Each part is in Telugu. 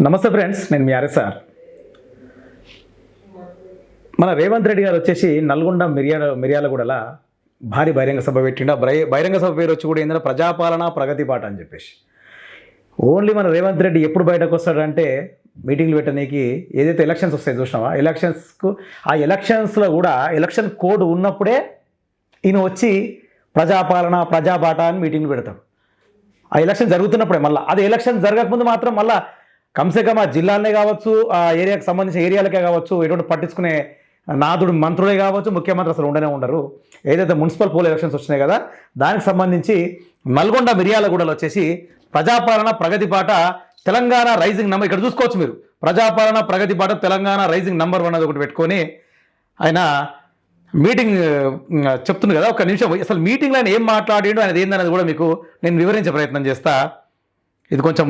నమస్తే ఫ్రెండ్స్, నేను మీ ఆర్ఎస్ఆర్. మన రేవంత్ రెడ్డి గారు వచ్చేసి నల్గొండ మిర్యాలగూడల భారీ బహిరంగ సభ పెట్టిండు. బహిరంగ సభ పేరు వచ్చి కూడా ఏంటంటే ప్రజాపాలన ప్రగతి బాట అని చెప్పేసి. ఓన్లీ మన రేవంత్ రెడ్డి ఎప్పుడు బయటకు వస్తాడంటే మీటింగ్లు పెట్టడానికి, ఏదైతే ఎలక్షన్స్ వస్తాయి చూసినావా, ఆ ఎలక్షన్స్లో కూడా ఎలక్షన్ కోడ్ ఉన్నప్పుడే ఈయన వచ్చి ప్రజాపాలన ప్రజాబాట అని మీటింగ్లు పెడతాడు. ఆ ఎలక్షన్ జరుగుతున్నప్పుడే, మళ్ళీ అది ఎలక్షన్ జరగకముందు మాత్రం మళ్ళీ కమ్సేకమ్ ఆ జిల్లాలనే కావచ్చు, ఆ ఏరియాకి సంబంధించిన ఏరియాలకే కావచ్చు, ఎటువంటి పట్టించుకునే నాదుడు మంత్రులే కావచ్చు, ముఖ్యమంత్రి అసలు ఉండరు. ఏదైతే మున్సిపల్ పోల్ ఎలక్షన్స్ వచ్చినాయి కదా, దానికి సంబంధించి నల్గొండ మిర్యాలగూడలో వచ్చేసి ప్రజాపాలన ప్రగతి బాట తెలంగాణ రైజింగ్ నెంబర్, ఇక్కడ చూసుకోవచ్చు మీరు, ప్రజాపాలన ప్రగతి బాట తెలంగాణ రైజింగ్ నెంబర్ 1 ఒకటి పెట్టుకొని ఆయన మీటింగ్ చెప్తుంది కదా. ఒక నిమిషం, అసలు మీటింగ్లో ఆయన ఏం మాట్లాడిండు, ఆయన ఏందనేది కూడా మీకు నేను వివరించే ప్రయత్నం చేస్తా. ఇది కొంచెం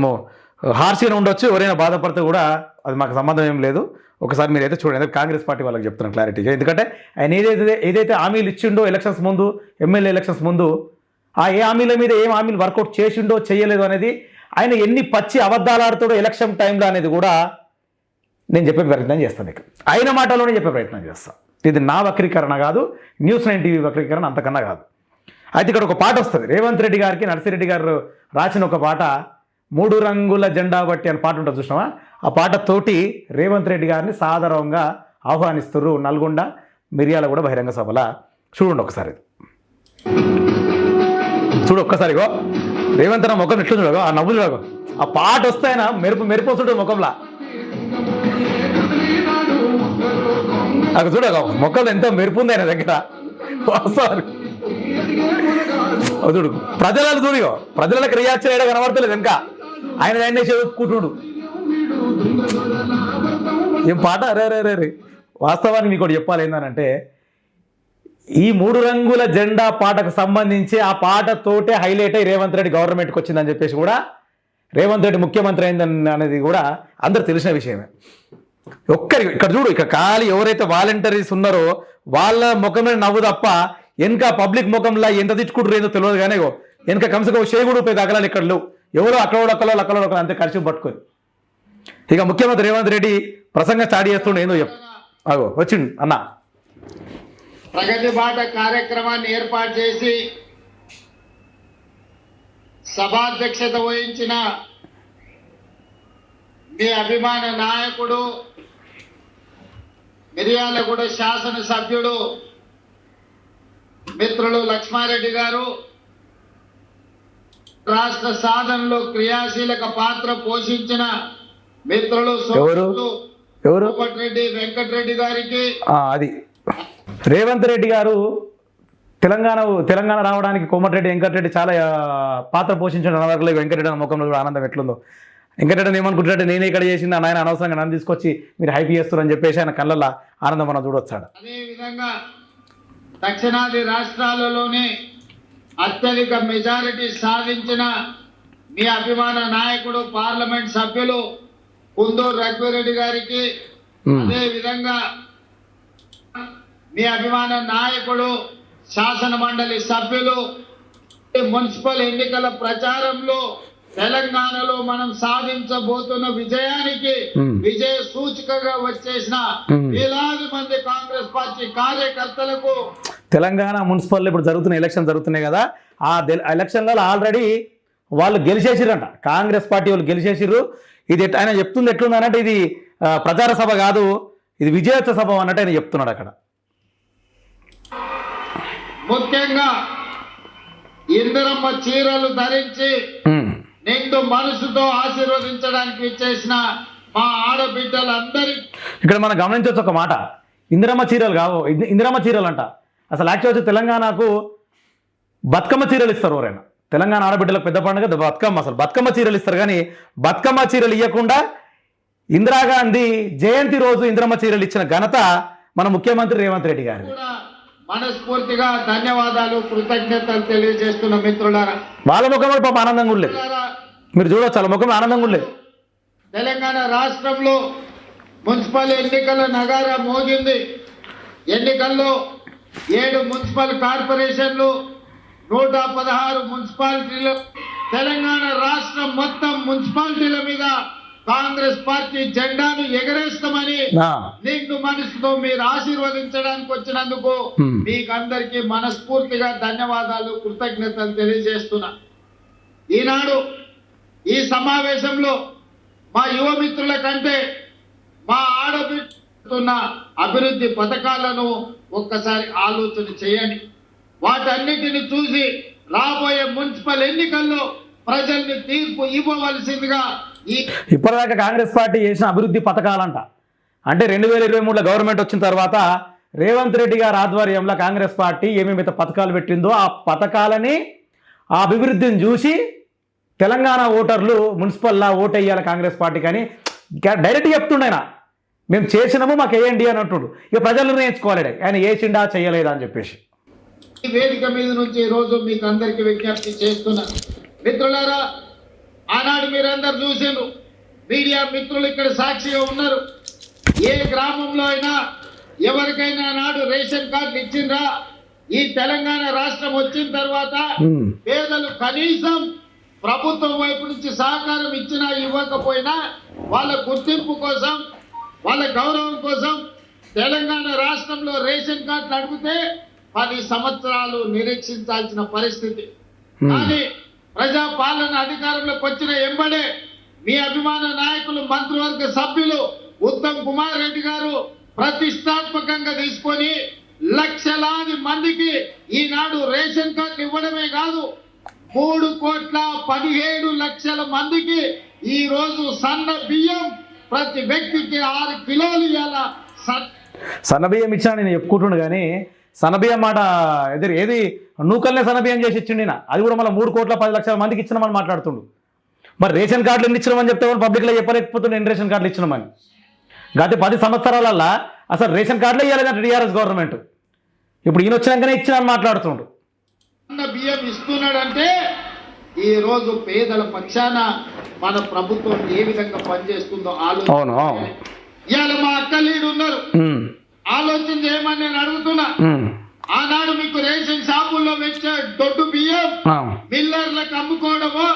హార్షీగా ఉండొచ్చు, ఎవరైనా బాధపడితే కూడా అది మాకు సంబంధం ఏం లేదు. ఒకసారి మీరు అయితే చూడండి, కాంగ్రెస్ పార్టీ వాళ్ళకి చెప్తున్నాను క్లారిటీగా. ఎందుకంటే ఆయన ఏదైతే హామీలు ఇచ్చిండో ఎలక్షన్స్ ముందు, ఎమ్మెల్యే ఎలక్షన్స్ ముందు, ఆ ఏ హామీల మీద ఏం హామీలు వర్కౌట్ చేసిండో చేయలేదు అనేది, ఆయన ఎన్ని పచ్చి అబద్ధాలు ఆడుతాడో ఎలక్షన్ టైంలో అనేది కూడా నేను చెప్పే ప్రయత్నం చేస్తాను. మీకు ఆయన మాటలోనే చెప్పే ప్రయత్నం చేస్తాను. ఇది నా వక్రీకరణ కాదు, న్యూస్ 9 టీవీ వక్రీకరణ అంతకన్నా కాదు. అయితే ఇక్కడ ఒక పాట వస్తుంది, రేవంత్ రెడ్డి గారికి నర్సిరెడ్డి గారు రాసిన ఒక పాట, 3 రంగుల జెండా బట్టి అని పాట ఉంటుంది చూసినావా. ఆ పాటతోటి రేవంత్ రెడ్డి గారిని సాదరంగా ఆహ్వానిస్తున్నారు నల్గొండ మిర్యాలగూడ బహిరంగ సభల. చూడండి ఒకసారి, చూడు ఒక్కసారిగో రేవంత్ అన్న ముఖం ఎట్లు చూడగో, ఆ నవ్వులు చూడగో, ఆ పాట వస్తే ఆయన మెరుపు వస్తుంటుంది ముఖంలో. అక్కడ చూడగో ముఖంలో ఎంతో మెరుపు ఉంది ఆయన దగ్గర. వస్తారు చూడు, ప్రజలను చూడిగో, ప్రజలకు రియాక్షన్ అయ్యా కనబడతలేదు ఇంకా, ఆయన చదువుకుంటుడు. ఏం పాట రే. వాస్తవానికి మీకు చెప్పాలి ఏంటంటే, ఈ 3 రంగుల జెండా పాటకు సంబంధించి ఆ పాటతోటే హైలైట్ అయ్యి రేవంత్ రెడ్డి గవర్నమెంట్కి వచ్చిందని చెప్పేసి కూడా, రేవంత్ రెడ్డి ముఖ్యమంత్రి అయిందని అనేది కూడా అందరు తెలిసిన విషయమే. ఒక్కరికి ఇక్కడ చూడు, ఇక్కడ ఖాళీ ఎవరైతే వాలంటీర్స్ ఉన్నారో వాళ్ళ ముఖమే నవ్వు తప్ప వెనక పబ్లిక్ ముఖంలో ఎంత తిట్టుకుంటారు ఏందో తెలియదు. కానీ వెనక కమ్సగా చేయకూడదు పోయి అగలాలు ఇక్కడ లేవు, ఎవరో అక్కడ అంతే ఖర్చు పట్టుకొని. ఇక ముఖ్యమంత్రి రేవంత్ రెడ్డి ప్రసంగం స్టార్ట్ చేస్తుండే, ఏందో అగో వచ్చిండు అన్న. ప్రగతి బాట కార్యక్రమాన్ని ఏర్పాటు చేసి సభాధ్యక్షత వహించిన మీ అభిమాన నాయకుడు, మిర్యాలగూడ శాసనసభ్యుడు మిత్రులు లక్ష్మారెడ్డి గారు, రాష్ట్ర సాధనలో క్రియాశీలక పాత్ర పోషించిన మిత్రులు కోమటిరెడ్డి వెంకటరెడ్డి గారికి, అది రేవంత్ రెడ్డి గారు తెలంగాణ రావడానికి కోమటిరెడ్డి వెంకటరెడ్డి చాలా పాత్ర పోషించిన వరకు వెంకటరెడ్డి అన్న ముఖంలో కూడా ఆనందం ఎట్లుందో. వెంకటరెడ్డి ఏమనుకుంటున్నట్టు నేనే ఇక్కడ చేసింది, ఆయన అనవసరంగా నన్ను తీసుకొచ్చి మీరు హైప్ చేస్తారని చెప్పేసి ఆయన కళ్ళల్లో ఆనందం మనం చూడొచ్చాడు. అదేవిధంగా దక్షిణాది రాష్ట్రాలలోనే అత్యధిక మెజారిటీ సాధించిన మీ అభిమాన నాయకుడు పార్లమెంట్ సభ్యులు కుందూరు రఘువీరెడ్డి గారికి, అదే విధంగా మీ అభిమాన నాయకుడు శాసన మండలి సభ్యులు, మున్సిపల్ ఎన్నికల ప్రచారంలో తెలంగాణలో మనం సాధించబోతున్న విజయానికి విజయ సూచికగా వచ్చేసిన వేలాది మంది కాంగ్రెస్ పార్టీ కార్యకర్తలకు, తెలంగాణ మున్సిపల్ ఇప్పుడు ఎలక్షన్ జరుగుతున్నాయి కదా, ఆ ఎలక్షన్లలో ఆల్రెడీ వాళ్ళు గెలిచేసిరంట, కాంగ్రెస్ పార్టీ వాళ్ళు గెలిచేసిర్రు. ఇది ఆయన చెప్తుంది ఎట్లుంది అన్నట్టు, ఇది ప్రచార సభ కాదు, ఇది విజయోత్సవ సభ అన్నట్టు ఆయన చెప్తున్నాడు అక్కడ. ముఖ్యంగా ఇందిరమ్మ చీరలు ధరించి నిండు మనసుతో ఆశీర్వదించడానికి ఇచ్చేసిన మా ఆడబిడ్డలందరి, ఇక్కడ మనం గమనించవచ్చు ఒక మాట, ఇందిరమ్మ చీరలు కావు, ఇందిరమ్మ చీరలు అంట. అసలు యాక్చువల్గా తెలంగాణకు బతుకమ్మ చీరలు ఇస్తారు ఎవరైనా, తెలంగాణ ఆడబిడ్డలకు పెద్ద పండుగ బతుకమ్మ. అసలు బతుకమ్మ చీరలు ఇస్తారు, కానీ బతుకమ్మ చీరలు ఇవ్వకుండా ఇందిరాగాంధీ జయంతి రోజు ఇందిరమ్మ చీరలు ఇచ్చిన ఘనత మన ముఖ్యమంత్రి రేవంత్ రెడ్డి గారు. మనస్ఫూర్తిగా ధన్యవాదాలు, కృతజ్ఞతలు తెలియజేస్తున్న మిత్రులారా. వాళ్ళ ముఖం పాప ఆనందంగా ఉండలేదు, మీరు చూడవచ్చు, వాళ్ళ ముఖం ఆనందంగా ఉండలేదు. తెలంగాణ రాష్ట్రంలో మున్సిపల్ ఎన్నికల నగారా మోగింది. ఎన్నికల్లో 7 మున్సిపల్ కార్పొరేషన్లు, 116 మున్సిపాలిటీలు, తెలంగాణ రాష్ట్రం మొత్తం మున్సిపాలిటీల మీద కాంగ్రెస్ పార్టీ జెండాను ఎగరేస్తామని ఆ, నిండు మనసుతో మీరు ఆశీర్వదించడానికి వచ్చినందుకు Hmm. మీకందరికీ మనస్ఫూర్తిగా ధన్యవాదాలు, కృతజ్ఞతలు తెలియజేస్తున్నా. ఈనాడు ఈ సమావేశంలో మా యువ మిత్రుల కంటే మా ఆడబిడ్డ అభివృద్ధి పథకాలను ఒక్కసారి ఆలోచన చేయండి. వాటన్నిటిని చూసి రాబోయే మున్సిపల్ ఎన్నికల్లో ప్రజల్ని తీర్పు ఇవ్వవలసిందిగా ఈ ఇప్పటిదాకా కాంగ్రెస్ పార్టీ చేసిన అభివృద్ధి పథకాలంట. అంటే 2023లో గవర్నమెంట్ వచ్చిన తర్వాత రేవంత్ రెడ్డి గారి ఆధ్వర్యంలో కాంగ్రెస్ పార్టీ ఏమేమైతే పథకాలు పెట్టిందో ఆ పథకాలని, ఆ అభివృద్ధిని చూసి తెలంగాణ ఓటర్లు మున్సిపల్లా ఓటేయాలి కాంగ్రెస్ పార్టీ కానీ డైరెక్ట్ చెప్తుండేనా మేము చేసినాము మాకు వేయండి అని అంటుడు. ఇక ప్రజలు నిర్ణయించుకోవాలి ఆయన వేసిండా చేయలేదా అని చెప్పేసి. ఈ వేదిక మీద నుంచి ఈ రోజు మీకు అందరికి విజ్ఞప్తి చేస్తున్నా. మిత్రులారా, ఆనాడు మీరందరూ చూసిండ్రు, మీడియా మిత్రులు ఇక్కడ సాక్షిగా ఉన్నారు. ఏ గ్రామంలో అయినా ఎవరికైనా నాడు రేషన్ కార్డులు ఇచ్చిండ్రా? ఈ తెలంగాణ రాష్ట్రం వచ్చిన తర్వాత పేదలు కనీసం ప్రభుత్వం వైపు నుంచి సహకారం ఇచ్చినా ఇవ్వకపోయినా వాళ్ళ గుర్తింపు కోసం, వాళ్ళ గౌరవం కోసం తెలంగాణ రాష్ట్రంలో రేషన్ కార్డులు అడిగితే 10 సంవత్సరాలు నిరీక్షించాల్సిన పరిస్థితి. కానీ ప్రజా పాలన అధికారంలోకి వచ్చిన ఎంబడే మీ అభిమాన నాయకులు, మంత్రివర్గ సభ్యులు ఉత్తమ్ కుమార్ రెడ్డి గారు ప్రతిష్టాత్మకంగా తీసుకొని లక్షలాది మందికి ఈనాడు రేషన్ కార్డు ఇవ్వడమే కాదు, 3,17,00,000 మందికి ఈ రోజు సన్న బియ్యం ప్రతి వ్యక్తికి 6 కిలోలు ఇవ్వాల. సన్నబియ్యం ఇచ్చినా నేను చెప్పుకుంటుండు కానీ సన్నబియ్యం మాట ఏది నూకల్నే సన్నబియ్యం చేసి ఇచ్చిండి నా. అది కూడా మళ్ళీ 3,10,00,000 మందికి ఇచ్చినామని మాట్లాడుతుండు. మరి రేషన్ కార్డులు ఎన్ని ఇచ్చినామని చెప్తే పబ్లిక్లో చెప్పలేకపోతుండే ఎన్ని రేషన్ కార్డులు ఇచ్చినామని. గత 10 సంవత్సరాలల్లా అసలు రేషన్ కార్డులే ఇవ్వాలి టీఆర్ఎస్ గవర్నమెంట్. ఇప్పుడు ఈయన వచ్చినాకనే ఇచ్చినామని మాట్లాడుతుండు. సన్న బియ్యం ఇస్తున్నాడంటే ఈ రోజు పేదల పక్షాన మన ప్రభుత్వం ఏ విధంగా పనిచేస్తుందో ఆలోచన. అవును. ఇవాళ మా అక్కలీడు ఉన్నారు, ఆలోచన చేయమని నేను అడుగుతున్నా. ఆనాడు మీకు రేషన్ షాపుల్లో వచ్చే దొడ్డు బియ్యం మిల్లర్లకు అమ్ముకోవడమో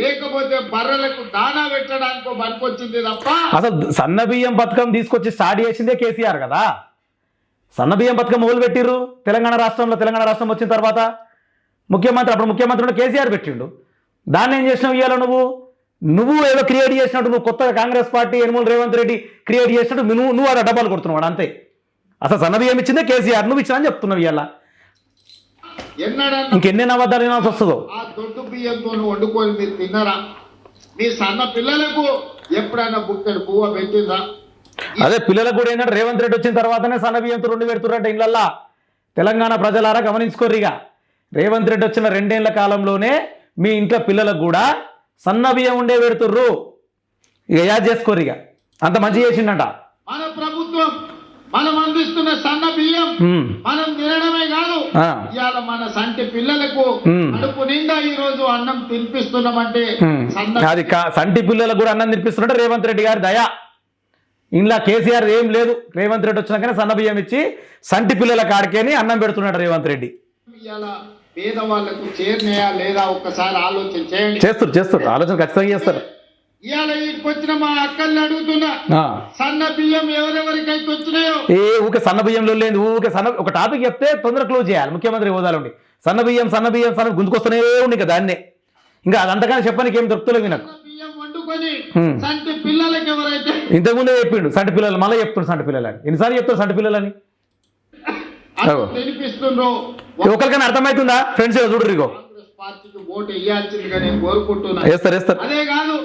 లేకపోతే బర్రెలకు దానా పెట్టడానికో పనికొచ్చింది తప్ప. అసలు సన్న బియ్యం పథకం తీసుకొచ్చి స్టార్ట్ చేసిందే కేసీఆర్ కదా. సన్న బియ్యం పథకం మొదలు పెట్టిర్రు తెలంగాణ రాష్ట్రంలో. తెలంగాణ రాష్ట్రం వచ్చిన తర్వాత అప్పుడు ముఖ్యమంత్రి కేసీఆర్ పెట్టిండు. దాన్ని ఏం చేసినావు ఇవాళ నువ్వు ఏదో క్రియేట్ చేసినట్టు, నువ్వు కొత్తగా కాంగ్రెస్ పార్టీ యనమల రేవంత్ రెడ్డి క్రియేట్ చేసినట్టు నువ్వు అలా డబ్బాలు కొడుతున్నావు అంతే. అసలు సన్న బియ్యం ఇచ్చిందే కేసీఆర్, నువ్వు ఇచ్చినా అని చెప్తున్నావు ఇవాళ. ఇంకెన్ని అబద్ధాలు వినాల్సి వస్తుందో. ఆ దొడ్డు బియ్యంతో వండుకొని మీరు తిన్నారా? మీ సన్న పిల్లలకు ఎప్పుడైనా బుక్కడు పువ్వ పెట్టిందా? అదే పిల్లలకు కూడా ఏంటంటే రేవంత్ రెడ్డి వచ్చిన తర్వాతనే సన్న బియ్యంతో 2 పెడుతున్నట్టు ఇళ్ళల్లా. తెలంగాణ ప్రజలారా గమనించుకోర్రిగా, రేవంత్ రెడ్డి వచ్చిన 2 ఏళ్ల కాలంలోనే మీ ఇంట్లో పిల్లలకు కూడా సన్న బియ్యం ఉండే పెడుతుర్రు. ఇక యాద్ చేసుకోర్రిగా, అంత మంచి చేసిండట మన ప్రభుత్వం. మనం అందిస్తున్న సన్న బియ్యం మనం తినడమే కాదు, ఇవాళ మన సంటి పిల్లలకు కడుపు నిండా ఈ రోజు అన్నం తినిపిస్తున్నామంటే అది సంటి పిల్లలకు కూడా అన్నం తినిపిస్తున్నట్టు రేవంత్ రెడ్డి గారి దయ. ఇంట్లో కేసీఆర్ ఏం లేదు, రేవంత్ రెడ్డి వచ్చినాకనే సన్న బియ్యం ఇచ్చి సంటి పిల్లల కాడికేని అన్నం పెడుతున్నాడు రేవంత్ రెడ్డి. ఇవాళ పేదవాళ్లకు చేరినాయా లేదా ఒక్కసారి ఆలోచన చేయండి. చేస్తారు ఆలోచన ఖచ్చితంగా చేస్తారు. ఇవాళ వీటికి వచ్చిన మా అక్కల్ని అడుగుతున్నా, సన్న బియ్యం ఎవరెవరికైతే వచ్చినాయో ఊకే సన్న బియ్యంలో లేదు. ఊకే ఒక టాపిక్ చెప్తే తొందరగా క్లోజ్ చేయాలి ముఖ్యమంత్రి హోదాలో ఉండి. సన్న బియ్యం గుంజుకొస్తూనే ఉంది కదా దాన్నే. ఇంకా అదంతగానే చెప్పడానికి ఏం దొరుకుతలేదు నాకు. బియ్యం వండుకొని సంటి పిల్లలకి ఎవరైతే ఇంతకుముందే చెప్పిండు సంటి పిల్లలు, మళ్ళీ చెప్తుండు సంటి పిల్లలని. ఎన్నిసార్లు చెప్తారు సంటి పిల్లలని? తినిపిస్తుండ్రో ఒకరికైనా అర్థమవుతుందా? ఫ్రెండ్స్ చూడరు, కాంగ్రెస్ పార్టీకి ఓటు వేయాల్సిందిగా నేను కోరుకుంటున్నా. వేస్తారు. అదే కాదు,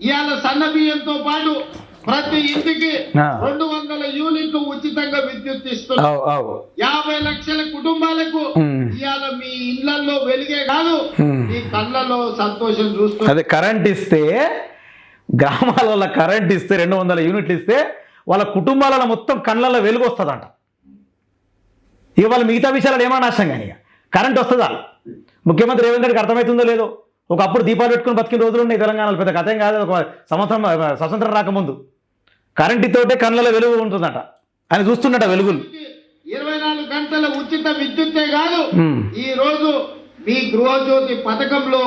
ఇవాళ సన్న బియ్యంతో పాటు ప్రతి ఇంటికి 200 యూనిట్లు ఉచితంగా విద్యుత్ ఇస్తున్నారు. 50 లక్షల కుటుంబాలకు ఇవాళ మీ ఇళ్లలో వెలిగే కాదు, మీ కళ్ళలో సంతోషం చూస్తుంది. అదే కరెంట్ ఇస్తే, గ్రామాలలో కరెంట్ ఇస్తే 200 యూనిట్లు ఇస్తే వాళ్ళ కుటుంబాలలో మొత్తం కళ్ళల్లో వెలుగు వస్తుందంట. ఇక వాళ్ళ మిగతా విషయాలు ఏమన్నా నష్టం కానీ కరెంట్ వస్తుందా? ముఖ్యమంత్రి రేవంత్ రెడ్డికి అర్థమవుతుందో లేదో. ఒకప్పుడు దీపాలు పెట్టుకుని బతికిన రోజులు ఉన్నాయి తెలంగాణలో. పెద్ద కథ ఏం కాదు. ఒక సంవత్సరం స్వతంత్రం రాకముందు కరెంటు తోటే కళ్ళలో వెలుగు ఉంటుందట. ఆయన చూస్తున్నట వెలుగులు. 24 గంటల ఉచిత విద్యుత్తే కాదు, ఈ రోజు మీ గృహజ్యోతి పథకంలో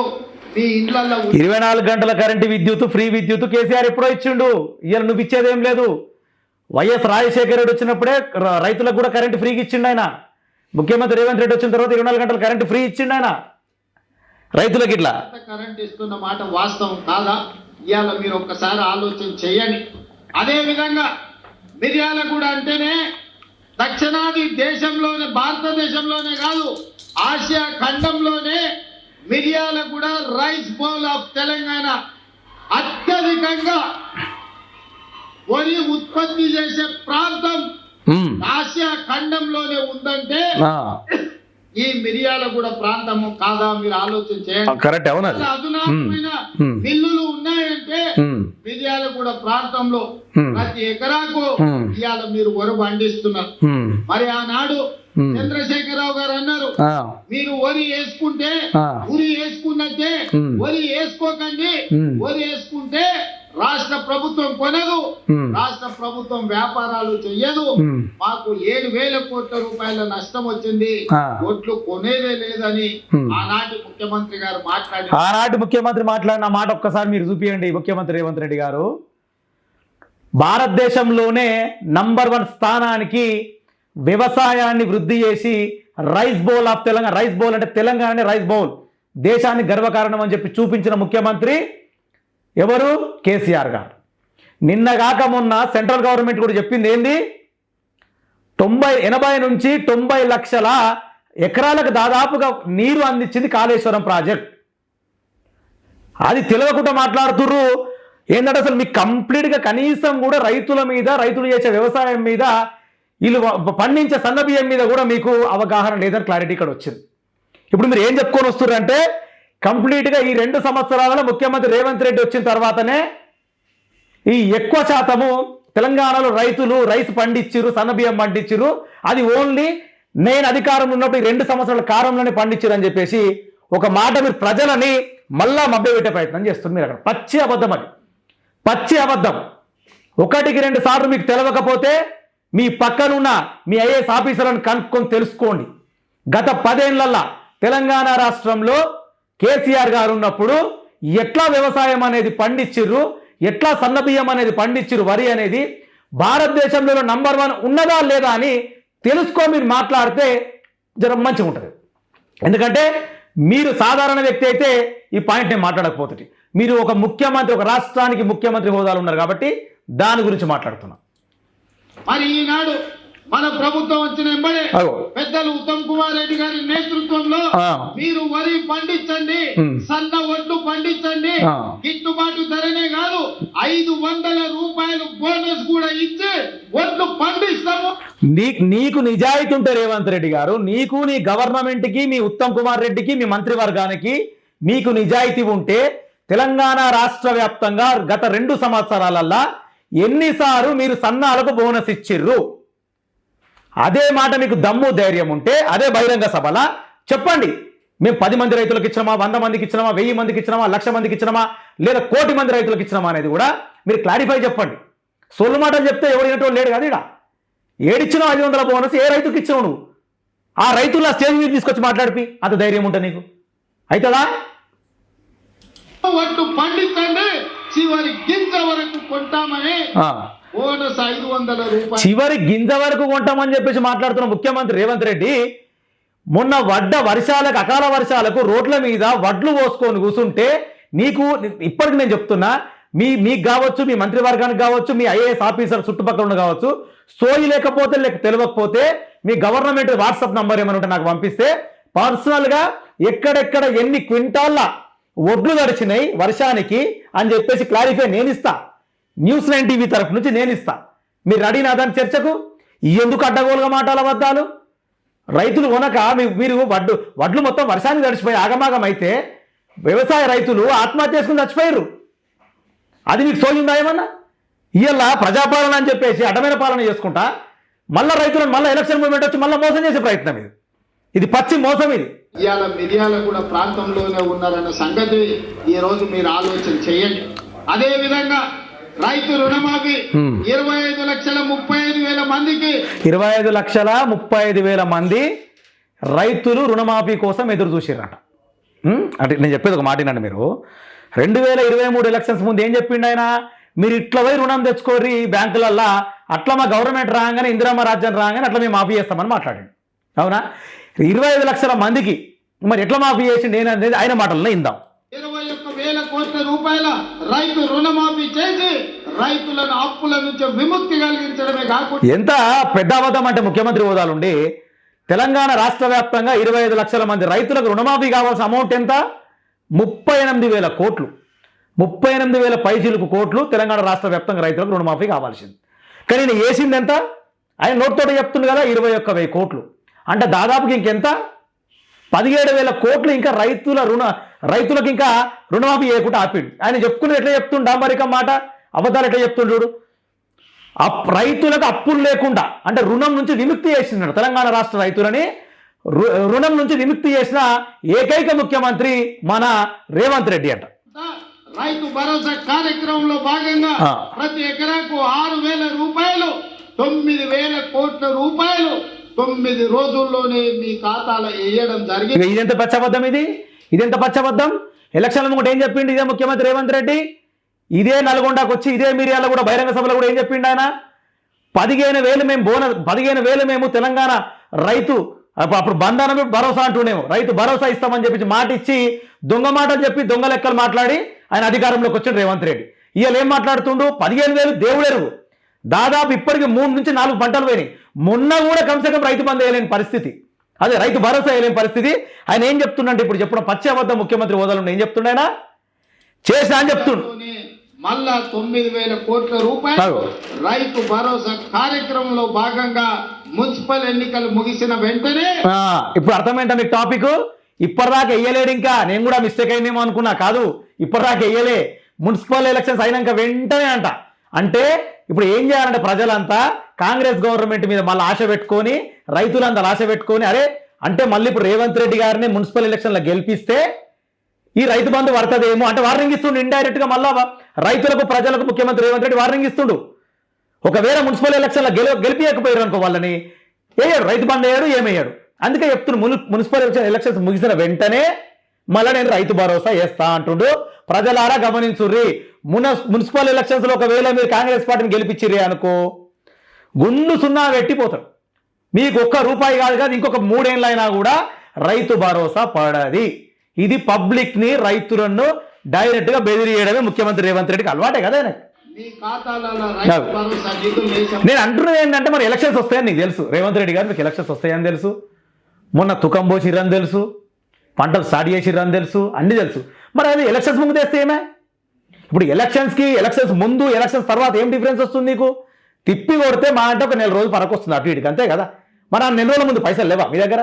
మీ ఇళ్లలో 24 గంటల కరెంటు విద్యుత్ ఫ్రీ విద్యుత్ కేసీఆర్ ఎప్పుడో ఇచ్చిండు. ఇవాళ నువ్వు ఇచ్చేదేం లేదు. వైఎస్ రాజశేఖర రెడ్డి వచ్చినప్పుడే రైతులకు కూడా కరెంటు ఫ్రీకి ఇచ్చిండు ఆయన. ముఖ్యమంత్రి రేవంత్ రెడ్డి వచ్చిన తర్వాత 24 గంటల కరెంటు ఫ్రీ ఇచ్చిండు ఆయన రైతులకు. ఇట్లా కరెంట్ ఇస్తున్న మాట వాస్తవం కాదా? ఇవాళ మీరు ఒక్కసారి ఆలోచన చేయండి. అదే విధంగా మిర్యాలగూడ అంటేనే దక్షిణాది దేశంలోనే, భారతదేశంలోనే కాదు ఆసియా ఖండంలోనే Miryalaguda rice bowl of Telangana. అత్యధికంగా వరి ఉత్పత్తి చేసే ప్రాంతం ఆసియా ఖండంలోనే ఉందంటే ఈ మిర్యాలగూడ ప్రాంతము కాదా? మీరు ఆలోచన చేయండి. కరెక్ట్. అవునా? అధునాతనమైన మిల్లులు ఉన్నాయంటే మిర్యాలగూడ ప్రాంతంలో ప్రతి ఎకరాకు ఇవాళ మీరు వరి పండిస్తున్నారు. మరి ఆనాడు చంద్రశేఖరరావు గారు అన్నారు, మీరు వరి వేసుకుంటే ఉరి వేసుకున్నట్టే, వరి వేసుకోకండి, వరి వేసుకుంటే రాష్ట్ర ప్రభుత్వం కొనదు, రాష్ట్ర ప్రభుత్వం వ్యాపారాలు చెయ్యదు, మాకు 7,000 కోట్ల రూపాయల నష్టం వచ్చింది, ఓట్లు కొనేదే లేదని ఆనాటి ముఖ్యమంత్రి గారు మాట్లాడారు. ఆనాటి ముఖ్యమంత్రి మాట్లాడిన మాట ఒక్కసారి మీరు చూపియండి. ముఖ్యమంత్రి రేవంత్ రెడ్డి గారు భారతదేశంలోనే నంబర్ 1 స్థానానికి వ్యవసాయాన్ని వృద్ధి చేసి rice bowl of Telangana, rice bowl అంటే తెలంగాణ రైస్ బౌల్, దేశానికి గర్వకారణం అని చెప్పి చూపించిన ముఖ్యమంత్రి ఎవరు? కేసీఆర్ గారు. నిన్నగాక మొన్న సెంట్రల్ గవర్నమెంట్ కూడా చెప్పింది ఏంది? 80 నుంచి 90 లక్షల ఎకరాలకు దాదాపుగా నీరు అందించింది కాళేశ్వరం ప్రాజెక్ట్. అది తెలియకుండా మాట్లాడుతుర్రు. ఏంటంటే అసలు మీకు కంప్లీట్గా కనీసం కూడా రైతుల మీద, రైతులు చేసే వ్యవసాయం మీద, వీళ్ళు పండించే సన్న బియ్యం మీద కూడా మీకు అవగాహన లేదని క్లారిటీ ఇక్కడ వచ్చింది. ఇప్పుడు మీరు ఏం చెప్పుకొని వస్తున్నారంటే కంప్లీట్గా ఈ 2 సంవత్సరాలలో ముఖ్యమంత్రి రేవంత్ రెడ్డి వచ్చిన తర్వాతనే ఈ ఎక్కువ శాతము తెలంగాణలో రైతులు రైస్ పండించిరు, సన్నబియ్యం పండించిరు. అది ఓన్లీ నేను అధికారంలో ఉన్నప్పుడు ఈ 2 సంవత్సరాల కాలంలోనే పండించిరు అని చెప్పేసి ఒక మాట మీరు ప్రజలని మళ్ళా మభ్యపెట్టే ప్రయత్నం చేస్తున్నారు. మీరు అక్కడ పచ్చి అబద్ధం, అది పచ్చి అబద్ధం. 1-2 సార్లు మీకు తెలవకపోతే మీ పక్కనున్న మీ ఐఏఎస్ ఆఫీసర్లను కనుక్కొని తెలుసుకోండి. గత 10 ఏళ్లలో తెలంగాణ రాష్ట్రంలో కేసీఆర్ గారు ఉన్నప్పుడు ఎట్లా వ్యవసాయం అనేది పండించిర్రు, ఎట్లా సన్నబియ్యం అనేది పండించిర్రు, వరి అనేది భారతదేశంలో నంబర్ 1 ఉన్నదా లేదా అని తెలుసుకో. మీరు మాట్లాడితే జర మంచిగా ఉంటుంది. ఎందుకంటే మీరు సాధారణ వ్యక్తి అయితే ఈ పాయింట్ నేను మాట్లాడకపోతుంది. మీరు ఒక ముఖ్యమంత్రి, ఒక రాష్ట్రానికి ముఖ్యమంత్రి హోదాలు ఉన్నారు కాబట్టి దాని గురించి మాట్లాడుతున్నా. మరి ఈనాడు మన ప్రభుత్వం వచ్చిన వెంబడే పెద్దలు ఉత్తమ్ కుమార్ రెడ్డి గారి నేతృత్వంలో మీరు వరి పండించండి, సన్న వడ్లు పండించండి, గిట్టుబాటు ధరనే కాదు 500 రూపాయలు బోనస్ కూడా ఇచ్చి వడ్లు పండిస్తాము. నీకు నిజాయితీ ఉంటే రేవంత్ రెడ్డి గారు, నీకు, నీ గవర్నమెంట్ కి, మీ ఉత్తమ్ కుమార్ రెడ్డికి, మీ మంత్రివర్గానికి మీకు నిజాయితీ ఉంటే తెలంగాణ రాష్ట్ర వ్యాప్తంగా గత 2 సంవత్సరాలల్లా ఎన్నిసార్లు మీరు సన్నాలకు బోనస్ ఇచ్చిర్రు? అదే మాట మీకు దమ్ము ధైర్యం ఉంటే అదే బహిరంగ సభలా చెప్పండి. మేము 10 మంది రైతులకు ఇచ్చినామా, 100 మందికి ఇచ్చినామా, 1000 మందికి ఇచ్చినామా, 1,00,000 మందికి ఇచ్చినామా, లేదా 1,00,00,000 మంది రైతులకు ఇచ్చినామా అనేది కూడా మీరు క్లారిఫై చెప్పండి. సొల్లు మాటలు చెప్తే ఎవరినట్టు లేడు కదా. ఇక్కడ ఏడిచ్చినావు 500 బోనస్, ఏ రైతుకి ఇచ్చినావు నువ్వు? ఆ రైతుల స్టేజ్ మీద తీసుకొచ్చి మాట్లాడిపి అంత ధైర్యం ఉంటుంది నీకు? అవుతుందా? వడ్లు పండించండి, చివరి గింజ వరకు కొంటామని బోనస్ 500 రూపాయలు, చివరి గింజ వరకు కొంటామని చెప్పేసి మాట్లాడుతున్న ముఖ్యమంత్రి రేవంత్ రెడ్డి మొన్న వర్షాలకు, అకాల వర్షాలకు రోడ్ల మీద వడ్లు పోసుకొని కూర్చుంటే నీకు ఇప్పటికి నేను చెప్తున్నా, మీకు కావచ్చు, మీ మంత్రివర్గానికి కావచ్చు, మీ ఐఏఎస్ ఆఫీసర్ చుట్టుపక్కల కావచ్చు, సోయి లేకపోతే తెలియకపోతే మీ గవర్నమెంట్ వాట్సాప్ నంబర్ ఏమైనా ఉంటే నాకు పంపిస్తే పర్సనల్గా ఎక్కడెక్కడ ఎన్ని క్వింటాళ్ళ ఒడ్లు గడిచినాయి వర్షానికి అని చెప్పేసి క్లారిఫై నేను ఇస్తా. న్యూస్9 టీవీ తరఫు నుంచి నేను ఇస్తా. మీరు అడిగిన దాని చర్చకు ఎందుకు అడ్డగోలుగా మాట్లాడవద్దాలు? రైతులు కొనక మీరు వడ్లు మొత్తం వర్షానికి తడిచిపోయి ఆగమాగం అయితే వ్యవసాయ రైతులు ఆత్మహత్య చేసుకుని చచ్చిపోయారు. అది మీకు సోయిందా ఏమన్నా? ఇవాళ ప్రజాపాలన అని చెప్పేసి అడ్డమైన పాలన చేసుకుంటా మళ్ళీ రైతులను మళ్ళీ ఎలక్షన్ మూవ్మెంట్ వచ్చి మళ్ళీ మోసం చేసే ప్రయత్నం ఇది పచ్చి మోసం. ఇది ఇవాళ మిర్యాలగూడ ప్రాంతంలోనే ఉన్నారన్న సంగతి ఈ రోజు మీరు ఆలోచన చేయండి. అదే విధంగా రైతు రుణమాఫీ 25,35,000 మందికి 25,35,000 మంది రైతులు రుణమాఫీ కోసం ఎదురు చూసిరట. అంటే నేను చెప్పేది ఒక మాట వినండి మీరు. 2023 ఎలక్షన్స్ ముందు ఏం చెప్పిండు ఆయన? మీరు ఇట్లా పోయి రుణం తెచ్చుకోర్రి బ్యాంకులల్లా, అట్లా మా గవర్నమెంట్ రాగానే, ఇందిరామ్మ రాజ్యం రాగానే అట్లా మేము మాఫీ చేస్తామని మాట్లాడండి. అవునా? 25 లక్షల మందికి మరి ఎట్లా మాఫీ చేసిండు నేననేది ఆయన మాటల్లో ఇందాం. 21,000 కోట్ల రూపాయల రైతు రుణమాఫీ చేసి రైతులను అప్పుల నుంచి విముక్తి కలిగించడమే కాకుండా ఎంత పెద్ద అబద్ధం అంటే ముఖ్యమంత్రి హోదాలుండి తెలంగాణ రాష్ట్ర వ్యాప్తంగా 25 లక్షల మంది రైతులకు రుణమాఫీ కావాల్సిన అమౌంట్ ఎంత? 38,000 కోట్లు. 38,000 పైచిలుకు కోట్లు తెలంగాణ రాష్ట్ర వ్యాప్తంగా రైతులకు రుణమాఫీ కావాల్సింది. కానీ నేను వేసింది ఎంత? ఆయన నోటితోటి చెప్తుంది కదా 21,000 కోట్లు. అంటే దాదాపుకి ఇంకెంత? 17,000 కోట్లు ఇంకా రైతులకు ఇంకా రుణమాఫీ చేయకుండా ఆపిండు. ఆయన చెప్పుకుని ఎట్లా చెప్తుండు డాంబరికం మాట, అబద్ధాలు ఎట్లా చెప్తుండు చూడు. రైతులకు అప్పులు లేకుండా అంటే రుణం నుంచి విముక్తి చేసినాడు తెలంగాణ రాష్ట్ర రైతులని. రుణం నుంచి విముక్తి చేసిన ఏకైక ముఖ్యమంత్రి మన రేవంత్ రెడ్డి అంట. రైతు భరోసా కార్యక్రమంలో భాగంగా ప్రతి ఎకరాకు 6,000 రూపాయలు, 9,000 కోట్ల రూపాయలు 9 రోజుల్లోనే మీ ఖాతాలో వేయడం జరిగింది. ఇదెంత పచ్చబద్ధం? ఇదెంత పచ్చబద్ధం? ఎలక్షన్ల ముందు ఏం చెప్పిండు ఇదే ముఖ్యమంత్రి రేవంత్ రెడ్డి? ఇదే నల్గొండకు వచ్చి ఇదే మిర్యాల కూడా బహిరంగ సభలో కూడా ఏం చెప్పిండు ఆయన? 15,000 మేము తెలంగాణ రైతు అప్పుడు బంధన భరోసా అంటూనేమో రైతు భరోసా ఇస్తామని చెప్పి మాట ఇచ్చి దొంగ మాటలు చెప్పి దొంగ లెక్కలు మాట్లాడి ఆయన అధికారంలోకి వచ్చిండు రేవంత్ రెడ్డి. ఇవాళ ఏం మాట్లాడుతుండు? 15,000 దేవుడెరువు. దాదాపు ఇప్పటికి 3 నుంచి 4 పంటలు పోయినాయి. మొన్న కూడా కమ్సే రైతు బంధు వేయలేని పరిస్థితి, అదే రైతు భరోసా వేయలేని పరిస్థితి. ఆయన ఏం చెప్తుండంటే ఇప్పుడు చెప్పిన పచ్చి అబద్ధం ముఖ్యమంత్రి హోదాలో ఏం చెప్తుండ ఆయన? చేసినా అని చెప్తుండు. మళ్ళా 9,000 కోట్ల రూపాయలు రైతు భరోసా కార్యక్రమంలో భాగంగా మున్సిపల్ ఎన్నికలు ముగిసిన వెంటనే ఇప్పుడు అర్థమైందా మీకు టాపిక్? ఇప్పటిదాకా వెయ్యలేడు. ఇంకా నేను కూడా మిస్టేక్ అయిందేమో అనుకున్నా. కాదు, ఇప్పటిదాకా వెయ్యలే. మున్సిపల్ ఎలక్షన్స్ అయినాక వెంటనే అంట. అంటే ఇప్పుడు ఏం చేయాలంటే ప్రజలంతా కాంగ్రెస్ గవర్నమెంట్ మీద మళ్ళీ ఆశ పెట్టుకొని, రైతులంతా ఆశ పెట్టుకొని, అరే అంటే మళ్ళీ ఇప్పుడు రేవంత్ రెడ్డి గారిని మున్సిపల్ ఎలక్షన్లో గెలిపిస్తే ఈ రైతు బంధు పడుతుందేమో అంటే వార్నింగ్ ఇస్తుండు. ఇండైరెక్ట్ గా మళ్ళా రైతులకు ప్రజలకు ముఖ్యమంత్రి రేవంత్ రెడ్డి వార్నింగ్ ఇస్తుండు. ఒకవేళ మున్సిపల్ ఎలక్షన్లో గెలిపియకపోయారు అనుకో వాళ్ళని, వేయడు రైతు బంధు వేయడు, ఏమయ్యాడు. అందుకే చెప్తుండు మున్సిపల్ ఎలక్షన్స్ ముగిసిన వెంటనే మళ్ళీ నేను రైతు భరోసా వేస్తా అంటుండు. ప్రజలారా గమనించుర్రి, మున్సిపల్ ఎలక్షన్స్ లో ఒకవేళ మీరు కాంగ్రెస్ పార్టీని గెలిపించిర్రి అనుకో, గుండు సున్నా పెట్టిపోతాడు. మీకు ₹1 కాదు ఇంకొక 3 ఏళ్ళైనా కూడా రైతు భరోసా పడది. ఇది పబ్లిక్ ని, రైతులను డైరెక్ట్ గా బెదిరియడమే ముఖ్యమంత్రి రేవంత్ రెడ్డికి అలవాటే కదా. నేను అంటున్నది ఏంటంటే మరి ఎలక్షన్స్ వస్తాయని నీకు తెలుసు, రేవంత్ రెడ్డి గారు మీకు ఎలక్షన్స్ వస్తాయని తెలుసు, మొన్న తుకం పోసిర్రని తెలుసు, పంటలు స్టార్ట్ చేసిర్రని తెలుసు, అన్ని తెలుసు. మరి అది ఎలక్షన్స్ ముందు తెస్తే ఏమే? ఇప్పుడు ఎలక్షన్స్ ముందు ఎలక్షన్స్ తర్వాత ఏం డిఫరెన్స్ వస్తుంది నీకు? తిప్పి కొడితే మా అంటే ఒక 1 నెల రోజులు పరకు వస్తుంది అటు ఇటుకి, అంతే కదా. మరి ఆ 1 నెల రోజుల ముందు పైసలు లేవా మీ దగ్గర?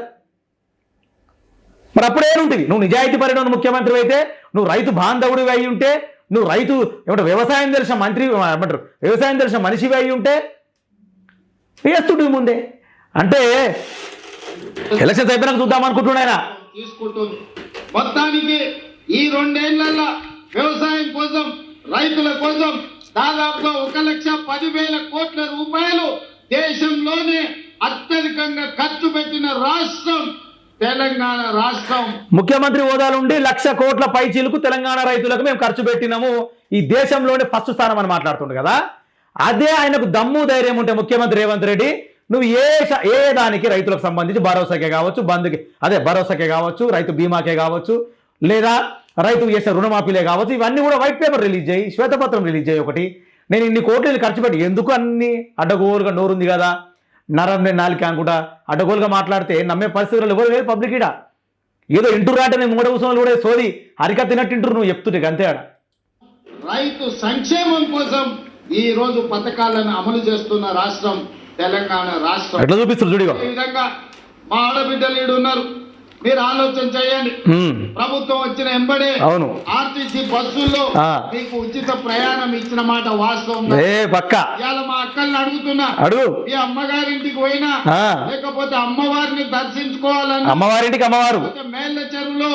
మరి అప్పుడు ఏముంటుంది? నువ్వు నిజాయితీ పరిణామ ముఖ్యమంత్రి అయితే, నువ్వు రైతు బాంధవుడివి అయి ఉంటే, నువ్వు రైతు ఏమంటారు వ్యవసాయం తెలిసిన మంత్రి ఏమంటారు వ్యవసాయం తెలిసిన మనిషివి అయి ఉంటే వేస్తుంటే ముందే. అంటే ఎలక్షన్స్ అయిపోయినాక చూద్దాం అనుకుంటున్నాయన తీసుకుంటుంది. మొత్తానికి ఈ 2 ఏళ్లలో వ్యవసాయం కోసం, రైతుల కోసం దాదాపుగా 1,10,000 కోట్ల రూపాయలు దేశంలోనే అత్యధికంగా ఖర్చు పెట్టిన రాష్ట్రం తెలంగాణ రాష్ట్రం. ముఖ్యమంత్రి హోదాలో ఉండి 1,00,000 కోట్ల పైచీలకు తెలంగాణ రైతులకు మేము ఖర్చు పెట్టినాము, ఈ దేశంలోనే ఫస్ట్ స్థానం అని మాట్లాడుతుండు కదా. అదే ఆయనకు దమ్ము ధైర్యం ఉంటే ముఖ్యమంత్రి రేవంత్ రెడ్డి, నువ్వు ఏ దానికి రైతులకు సంబంధించి భరోసాకే కావచ్చు, బంధుకి అదే భరోసాకే కావచ్చు, రైతు బీమాకే కావచ్చు, లేదా రైతుకు చేసిన రుణమాఫీలే కావచ్చు, ఇవన్నీ కూడా వైట్ పేపర్ రిలీజ్ చేయి, శ్వేతపత్రం రిలీజ్ చేయి. ఒకటి నేను ఇన్ని కోట్లు ఖర్చు పెట్టి ఎందుకు అన్ని అడ్డగోలుగా నోరుంది కదా, నరం నేను నాలుగు అనుకుంటా అడ్డగోలుగా మాట్లాడితే నమ్మే పరిస్థితులు ఎవరు లేదు పబ్లిక్. ఇడ ఏదో ఇంటూరు అంటే నేను 3 సంవత్సరాలు కూడా సోది హరికత్ తిన్నట్టు నువ్వు చెప్తుంటే అంతే. ఆడ రైతు సంక్షేమం కోసం ఈ రోజు పథకాలను అమలు చేస్తున్న రాష్ట్రం తెలంగాణ రాష్ట్రం. ఎట్లా చూపిస్తారు చూడు. ఈ విధంగా మా ఆడబిడ్డలు ఉన్నారు, మీరు ఆలోచన చేయండి. ప్రభుత్వం వచ్చిన ఎంబడే అవును ఆర్టీసీ బస్సుల్లో మీకు ఉచిత ప్రయాణం ఇచ్చిన మాట వాస్తవం. ఇవాళ మా అక్కల్ని అడుగుతున్నా, ఈ అమ్మగారింటికి పోయినా లేకపోతే అమ్మవారిని దర్శించుకోవాలన్నా, అమ్మవారింటికి అమ్మవారు మేళ్ల చెరువులో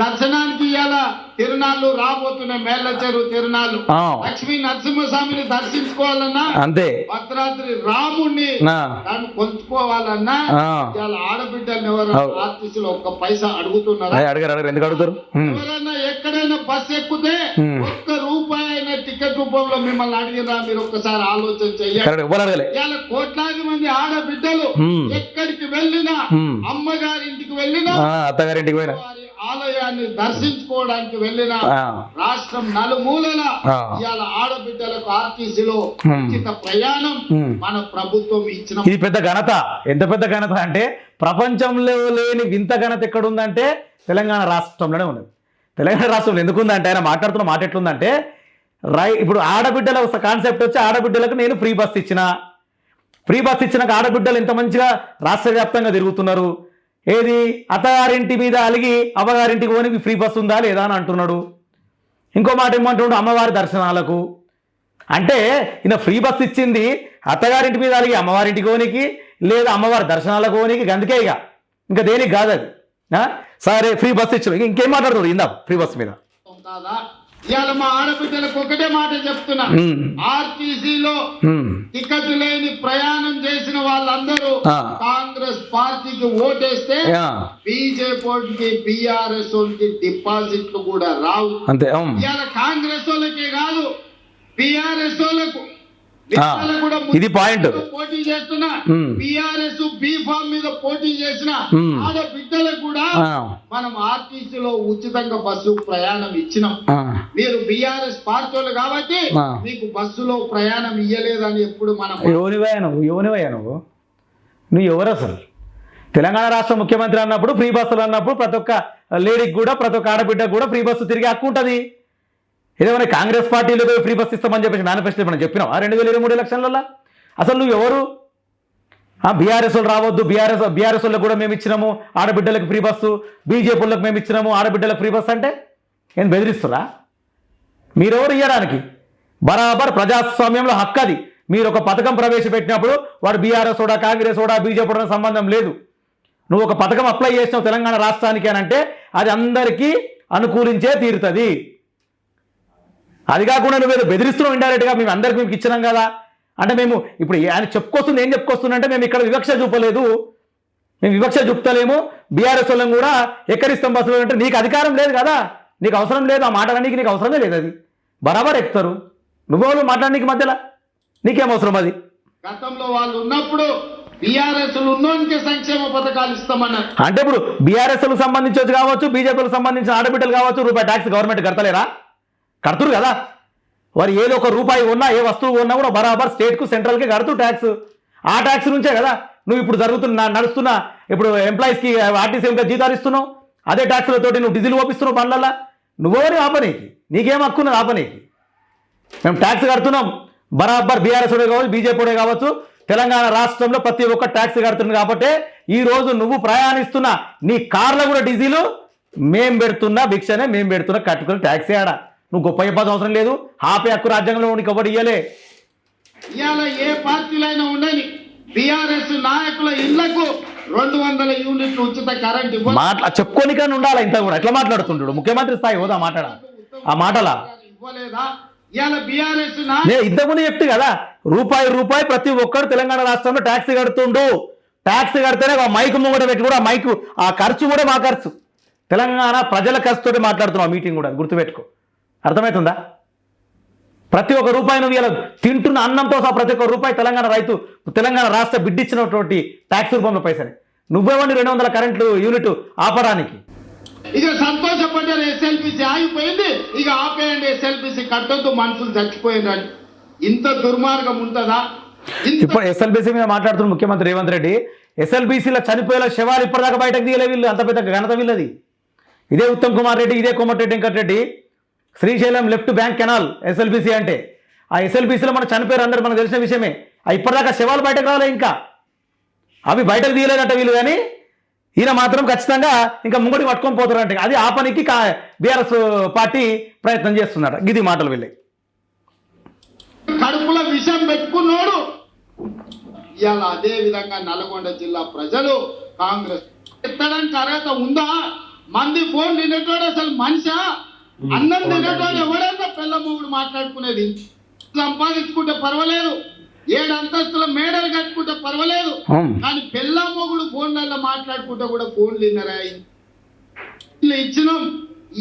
దర్శనానికి ఇవాళ తిరునాళ్ళు రాబోతున్నాయి, మేళ్ల చెరువు తిరునాళ్ళు. ఆ. లక్ష్మీ నరసింహస్వామిని దర్శించుకోవాలన్నా, అంతే భద్రాద్రి రాముణ్ణి ఆ. దాన్ని కొలుచుకోవాలన్నా ఆ. ఇవాళ ఆడబిడ్డల్ని ఎవరైనా ఆర్టీసీలో ఒక్క పైసా అడుగుతున్నారా? అడగరు ఎందుకు అడుగుతారు? ఎవరైనా ఎక్కడైనా బస్ ఎక్కితే ఒక్క రూపాయి అయినా టికెట్ రూపంలో మిమ్మల్ని అడిగినా? మీరు ఒక్కసారి ఆలోచన చెయ్యాలి. ఇవాళ కోట్లాది మంది ఆడబిడ్డలు ఎక్కడికి వెళ్ళినా, అమ్మగారింటికి వెళ్ళినా, అత్తగారింటికి పోయినా, వారి ఆలయాన్ని దర్శించుకోవడానికి వెళ్ళినా, రాష్ట్రం నలుమూలల ఇవాళ ఆడబిడ్డలకు ఆర్టీసీలో ఉచిత ప్రయాణం మన ప్రభుత్వం ఇచ్చిన. ఇది పెద్ద ఘనత. ఎంత పెద్ద ఘనత అంటే ప్రపంచంలో లేని వింత ఘనత ఎక్కడుందంటే తెలంగాణ రాష్ట్రంలోనే ఉన్నది. తెలంగాణ రాష్ట్రంలో ఎందుకుందంటే ఆయన మాట్లాడుతున్న మాట ఎట్లుందంటే, ఇప్పుడు ఆడబిడ్డల కాన్సెప్ట్ వచ్చి ఆడబిడ్డలకు నేను ఫ్రీ బస్ ఇచ్చినాక ఆడబిడ్డలు ఎంత మంచిగా రాష్ట్ర వ్యాప్తంగా తిరుగుతున్నారు. ఏది అత్తగారింటి మీద అలిగి అమ్మగారింటికి పోనికి ఫ్రీ బస్ ఉందా లేదా అని అంటున్నాడు. ఇంకో మాట ఏమంటున్నాడు, అమ్మవారి దర్శనాలకు. అంటే ఈయన ఫ్రీ బస్ ఇచ్చింది అత్తగారింటి మీద అలిగి అమ్మవారింటికి పోనికి, లేదా అమ్మవారి దర్శనాలకు పోనికి, అందుకే ఇంకా దేనికి కాదు అది. సరే ఫ్రీ బస్ ఇచ్చిన ఇంకేం మాట్లాడుతుంది ఇందా ఫ్రీ బస్ మీద. ఇవాళ మా ఆడబిడ్డలకు ఒకటే మాట చెప్తున్నా, ఆర్టీసీలో టికెట్ లేని ప్రయాణం చేసిన వాళ్ళందరూ కాంగ్రెస్ పార్టీకి ఓటేస్తే బీజేపీ బీఆర్ఎస్ వాళ్ళకి డిపాజిట్లు కూడా రావు. అంతే. ఇవాళ కాంగ్రెస్ వాళ్ళకే కాదు, బీఆర్ఎస్ వాళ్ళకు ఇది పాయింట్. పోటీ చేస్తున్నా బీఆర్ఎస్ బీ ఫామ్ మీద పోటీ చేసిన ఆడబిడ్డలకు కూడా మనం ఆర్టీసీలో ఉచితంగా బస్సు ప్రయాణం ఇచ్చినాం. మీరు బీఆర్ఎస్ పార్టీ వాళ్ళు కాబట్టి మీకు బస్సులో ప్రయాణం ఇయ్యలేదని ఎప్పుడు మనం. ఎవనివయ్యా నువ్వు ఎవరు అసలు? తెలంగాణ రాష్ట్ర ముఖ్యమంత్రి అన్నప్పుడు ఫ్రీ బస్సులు అన్నప్పుడు ప్రతి ఒక్క లేడీకి కూడా ప్రతి ఒక్క ఆడబిడ్డకు కూడా ఫ్రీ బస్సు తిరిగి హక్కు ఉంటుంది. ఏదేమైనా కాంగ్రెస్ పార్టీలో ఫ్రీ బస్ ఇస్తామని చెప్పేసి మేనిఫెస్టో మనం చెప్పినాం 2023 ఎలక్షన్లలో. అసలు నువ్వు ఎవరు? బీఆర్ఎస్ వాళ్ళు రావద్దు, బీఆర్ఎస్ వాళ్ళకి కూడా మేము ఇచ్చినాము ఆడబిడ్డలకు ఫ్రీ బస్సు, బీజేపీ వాళ్ళకి మేము ఇచ్చినాము ఆడబిడ్డలకు ఫ్రీ బస్సు అంటే ఏం బెదిరిస్తురా? మీరెవరు ఇవ్వడానికి? బరాబర్ ప్రజాస్వామ్యంలో హక్కు అది. మీరు ఒక పథకం ప్రవేశపెట్టినప్పుడు వాడు బీఆర్ఎస్ ఓడా కాంగ్రెస్ ఓడా బీజేపీ ఓడా సంబంధం లేదు. నువ్వు ఒక పథకం అప్లై చేసినావు తెలంగాణ రాష్ట్రానికి అని అంటే అది అందరికీ అనుకూలించే తీరుతుంది. అది కాకుండా నువ్వేదో బెదిరిస్తున్నావు ఇండైరెక్ట్గా. మేము అందరికి మేము ఇచ్చినాం కదా అంటే మేము ఇప్పుడు ఆయన చెప్పుకొస్తుంది. ఏం చెప్పుకొస్తుందంటే మేము ఇక్కడ వివక్ష చూపలేదు, మేము వివక్ష చూపుతలేము, బీఆర్ఎస్ వాళ్ళని కూడా ఎక్కడిస్తాం బస్సులో అంటే నీకు అధికారం లేదు కదా, నీకు అవసరం లేదు ఆ మాట్లాడడానికి, నీకు అవసరమే లేదు. అది బరాబర్ ఎక్కుతారు. నువ్వు మాట్లాడడానికి మధ్యలో నీకేం అవసరం? అది గతంలో వాళ్ళు ఉన్నప్పుడు బీఆర్ఎస్ ఉన్నోనికే సంక్షేమ పథకాలు ఇస్తామన్నారు. అంటే ఇప్పుడు బీఆర్ఎస్ సంబంధించి కావచ్చు, బీజేపీలకు సంబంధించిన ఆడబిడ్డలు కావచ్చు, రూపాయి ట్యాక్స్ గవర్నమెంట్ కడతలేరా? కడుతురు కదా. వారు ఏదో ఒక రూపాయి ఉన్నా ఏ వస్తువు ఉన్నా కూడా బరాబర్ స్టేట్కు సెంట్రల్కి కడుతూ ట్యాక్స్. ఆ ట్యాక్స్ నుంచే కదా నువ్వు ఇప్పుడు నడుస్తున్న ఇప్పుడు ఎంప్లాయీస్కి ఆర్టీసీ ఇంకా జీతాలు ఇస్తున్నావు. అదే ట్యాక్స్లతోటి నువ్వు డీజిల్ ఓపిస్తున్నావు బండ్లల్లో. నువ్వెవరు ఆపనీకి? నీకేం హక్కున్నది ఆపనీకి? మేము ట్యాక్స్ కడుతున్నాం బరాబర్. బీఆర్ఎస్ కావచ్చు, బీజేపీ కావచ్చు, తెలంగాణ రాష్ట్రంలో ప్రతి ఒక్క ట్యాక్స్ కడుతుంది. కాబట్టి ఈరోజు నువ్వు ప్రయాణిస్తున్న నీ కార్లో కూడా డీజిల్ మేం పెడుతున్నా, భిక్షనే మేము పెడుతున్నా, కట్టుకుని ట్యాక్సీ ఆడ. నువ్వు గొప్ప చెప్పాల్సిన అవసరం లేదు. ఆపే హక్కు రాజ్యాంగంలో నీకు ఒకటి ఇయ్యలే. ఇవాళ ఏ పార్టీలైనా ఉండని బీఆర్ఎస్ నాయకుల ఇళ్లకు 200 యూనిట్లు ఉచిత కరెంట్ చెప్పుకోనికని ఉండాలి. ఇంత కూడా ఎట్లా మాట్లాడుతుంటాడు ముఖ్యమంత్రి స్థాయి హోదా మాట్లాడ ఆ మాటలా ఇవ్వలేదా? ఇవాళ బీఆర్ఎస్ ఇంతకుముందు చెప్తే కదా రూపాయి ప్రతి ఒక్కరు తెలంగాణ రాష్ట్రంలో ట్యాక్స్ కడుతుండు. ట్యాక్స్ కడితేనే మైక్ ముంగట పెట్టి కూడా మైక్ ఆ ఖర్చు కూడా మా ఖర్చు, తెలంగాణ ప్రజల ఖర్చుతోటి మాట్లాడుతున్నాం. మీటింగ్ కూడా గుర్తుపెట్టుకో. అర్థమవుతుందా? ప్రతి ఒక్క రూపాయి నువ్వు ఇలా తింటున్న అన్నంతో సహా ప్రతి ఒక్క రూపాయి తెలంగాణ రైతు, తెలంగాణ రాష్ట్ర బిడ్డిచ్చినటువంటి ట్యాక్స్ రూపంలో పైసని. నువ్వేమని 200 కరెంటు యూనిట్ ఆపడానికి ఇక సంతోషపడ్డారు. ఎస్ఎల్బిసి ఆగిపోయింది, ఇక ఆపేయండి, ఎస్ఎల్బిసి కట్టొద్దు, మనుషులు చచ్చిపోయిందని. ఇంత దుర్మార్గం ఉంటుందా? ఇప్పుడు ఎస్ఎల్బిసి మీద మాట్లాడుతున్న ముఖ్యమంత్రి రేవంత్ రెడ్డి, ఎస్ఎల్బిసిలో చనిపోయేలా శవాలు ఇప్పటిదాకా బయటకు తీయలే వీళ్ళు. అంత పెద్ద ఘనత వీళ్ళది. ఇదే ఉత్తమ్ కుమార్ రెడ్డి, ఇదే Komatireddy Venkatreddy Srisailam left bank canal SLBC అంటే. ఆ ఎస్ఎల్బిసిలో మనం చనిపోయారు అందరూ మనకు తెలిసిన విషయమే. ఇప్పటిదాకా శవాలు బయటకు రాలే, ఇంకా అవి బయటకు తీయలేదంట వీళ్ళు. కానీ ఈయన మాత్రం ఖచ్చితంగా ఇంకా ముంగడికి పట్టుకొని పోతారంటే అది ఆ పనికి బీఆర్ఎస్ పార్టీ ప్రయత్నం చేస్తున్నాడు. గిది మాటలు వెళ్ళి కడుపులో విషం పెట్టుకున్నాడు. ఇవాళ అదే విధంగా నల్గొండ జిల్లా ప్రజలు కాంగ్రెస్ ఎత్తడానికి అర్హత ఉందా? మంది ఫోన్ తినేటోడు అసలు మనిషా? అన్నం తినేటోడు ఎవడన్నా పిల్ల మొగుడు మాట్లాడుకునేది? సంపాదించుకుంటే పర్వాలేదు, 7 అంతస్తుల మేడలు కట్టుకుంటే పర్వాలేదు, కానీ పిల్ల మొగుడు ఫోన్లలో మాట్లాడుకుంటే కూడా ఫోన్లు తిన్నరా? ఇచ్చినాం.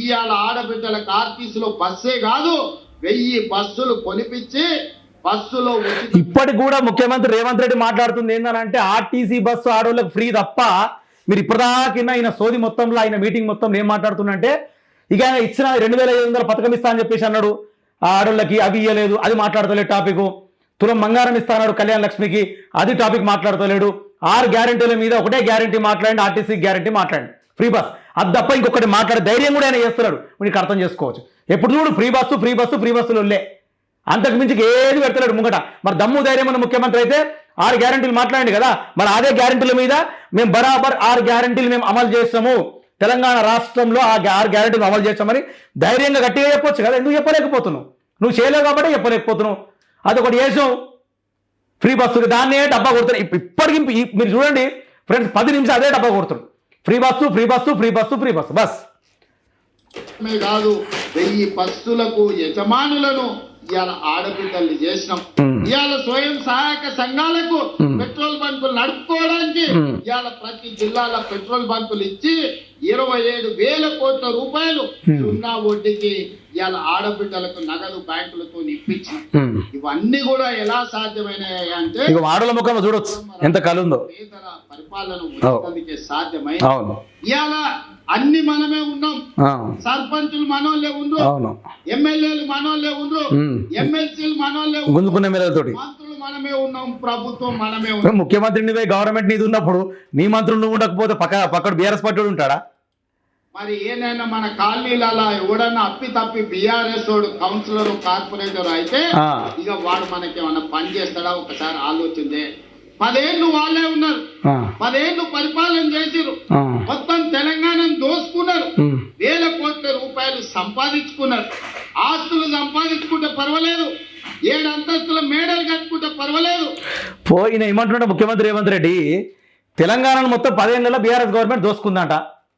ఇవాళ ఆడబిడ్డలకు ఆర్టీసీలో బస్సే కాదు 1000 బస్సులు కొనిపించి బస్సులో ఇప్పటికి కూడా ముఖ్యమంత్రి రేవంత్ రెడ్డి మాట్లాడుతుంది ఏంటంటే ఆర్టీసీ బస్సు ఆడవాళ్ళకి ఫ్రీ తప్ప మీరు ఇప్పటిదాకా ఆయన సోది మొత్తంలో ఆయన మీటింగ్ మొత్తంలో ఏం మాట్లాడుతున్నంటే ఇక ఆయన ఇచ్చిన 2500 పథకం ఇస్తా అని చెప్పేసి అన్నాడు. ఆ ఆడవాళ్ళకి అవి ఇవ్వలేదు, అది మాట్లాడతలేడు టాపిక్. తులం బంగారం ఇస్తా అన్నాడు కళ్యాణ లక్ష్మికి, అది టాపిక్ మాట్లాడతలేడు. 6 గ్యారెంటీల మీద ఒకటే గ్యారెంటీ మాట్లాడండి, ఆర్టీసీ గ్యారెంటీ మాట్లాడండి, ఫ్రీ బస్, అది తప్ప ఇంకొకటి మాట్లాడే ధైర్యం కూడా ఆయన చేస్తున్నాడు. మీకు అర్థం చేసుకోవచ్చు. ఎప్పుడు చూడు free bus free bus free బస్సులు వెళ్ళే, అంతకు మించి ఏది పెడతలేడు ముంగట. మరి దమ్ము ధైర్యం ఉన్న ముఖ్యమంత్రి అయితే 6 గ్యారెంటీలు మాట్లాడండి కదా, మరి అదే గ్యారెంటీల మీద మేము బరాబర్ 6 గ్యారెంటీలు మేము అమలు చేస్తాము, తెలంగాణ రాష్ట్రంలో ఆ 6 గ్యారెంటీలు అమలు చేస్తామని ధైర్యంగా గట్టిగా చెప్పొచ్చు కదా. ఎందుకు చెప్పలేకపోతున్నావు? నువ్వు చేయలేవు కాబట్టి చెప్పలేకపోతున్నావు. అదొకటి చేసాం ఫ్రీ బస్సుకి, దాన్నే డబ్బా కొడుతున్నారు. ఇప్పటికి మీరు చూడండి ఫ్రెండ్స్, 10 నిమిషాలు అదే డబ్బా కొడుతున్నారు. Free bus free bus free bus free bus bus కాదు. 1000 బస్సులకు యజమానులను ఇవాళ ఆడబిడ్డల్ని చేసినాం. ఇవాళ స్వయం సహాయక సంఘాలకు పెట్రోల్ బంకులు నడుపుకోవడానికి ఇవాళ ప్రతి జిల్లాల పెట్రోల్ బంకులు ఇచ్చి 27,000 కోట్ల రూపాయలు సున్నా వడ్డీకి ఇవాళ ఆడబిడ్డలకు నగదు బ్యాంకులతో ఇప్పించి, ఇవన్నీ కూడా ఎలా సాధ్యమైనాయి అంటే ఆడల ముఖం చూడొచ్చు ఎంత కలుందో. పేదల పరిపాలన ఉండడానికి సాధ్యమై ఇవాళ అన్ని మనమే ఉన్నాం. సర్పంచులు మనోళ్ళే ఉండ్రు, ఎమ్మెల్యేలు మనోళ్ళే ఉండ్రు, ఎమ్మెల్సీలు మనోళ్ళే మంత్రులు మనమే ఉన్నాం, ప్రభుత్వం మనమే ఉన్నాం. ముఖ్యమంత్రి గవర్నమెంట్ నీది ఉన్నప్పుడు నీ మంత్రులు నువ్వు ఉండకపోతే పక్కన బీఆర్ఎస్ పార్టీ ఉంటాడా? మరి ఏనైనా మన కాలనీలలో ఎవడన్నా అప్పి తప్పి బీఆర్ఎస్ వాడు కౌన్సిలర్ కార్పొరేటర్ అయితే ఇక వాడు మనకి ఏమన్నా పని చేస్తాడా? ఒకసారి ఆలోచించే. 10 ఏళ్ళు వాళ్ళే ఉన్నారు, 10 ఏళ్ళు పరిపాలన చేసిరు, మొత్తం తెలంగాణను దోసుకున్నారు, 1000 కోట్ల రూపాయలు సంపాదించుకున్నారు. ఆస్తులు సంపాదించుకుంటే పర్వాలేదు, 7 అంతస్తుల మేడలు కట్టుకుంటే పర్వాలేదు. పోయిన ఏమంటున్నాడు ముఖ్యమంత్రి రేవంత్ రెడ్డి, తెలంగాణను మొత్తం 10 ఏళ్ళలో బీఆర్ఎస్ గవర్నమెంట్ దోసుకుందంట